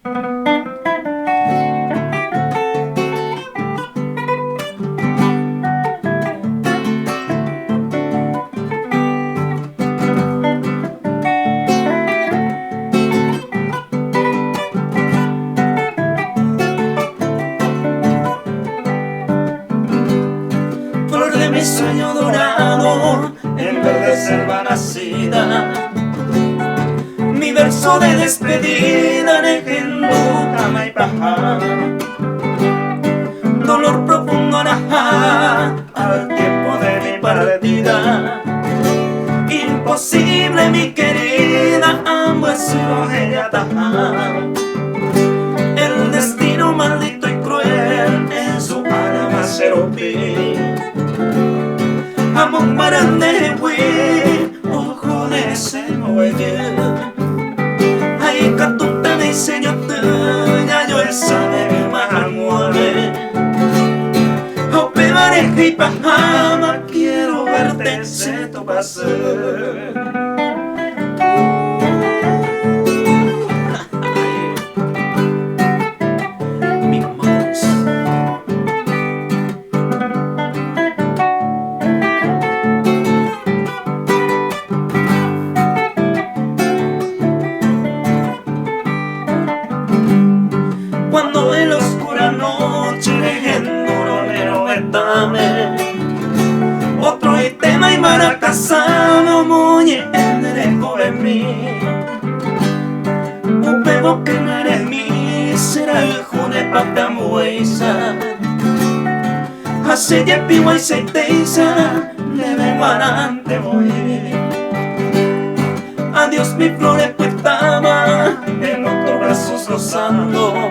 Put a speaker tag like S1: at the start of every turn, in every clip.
S1: Flor de mi sueño dorado, en verde selva nacida, mi verso de despedida, Nejendu Kama y Paja. Dolor profundo nará al tiempo de mi partida. Imposible, mi querida, amo es ella taja. El destino maldito y cruel en su alma seropí. Amor marande hui, ojo de ese muelle. Ay, catuta de señor ya yo esa de mahamuane. Ope pareja y pajama, quiero verte se tu pase. Cuando en la oscura noche Nejendu etame otro tema y maracasano moñe enderejo en mí. Un bebo que no eres mí será el june papamuesa. Hace ya piwa y seiteiza le vengo adelante voy. Adiós mi flores puestaba en otros brazos gozando.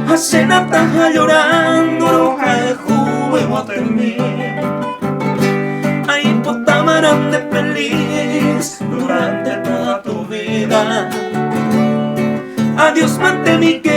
S1: Hace nataja llorando, roja de jugo y botemí. Ahí potamarán de feliz durante toda tu vida. Adiós mante mi querida.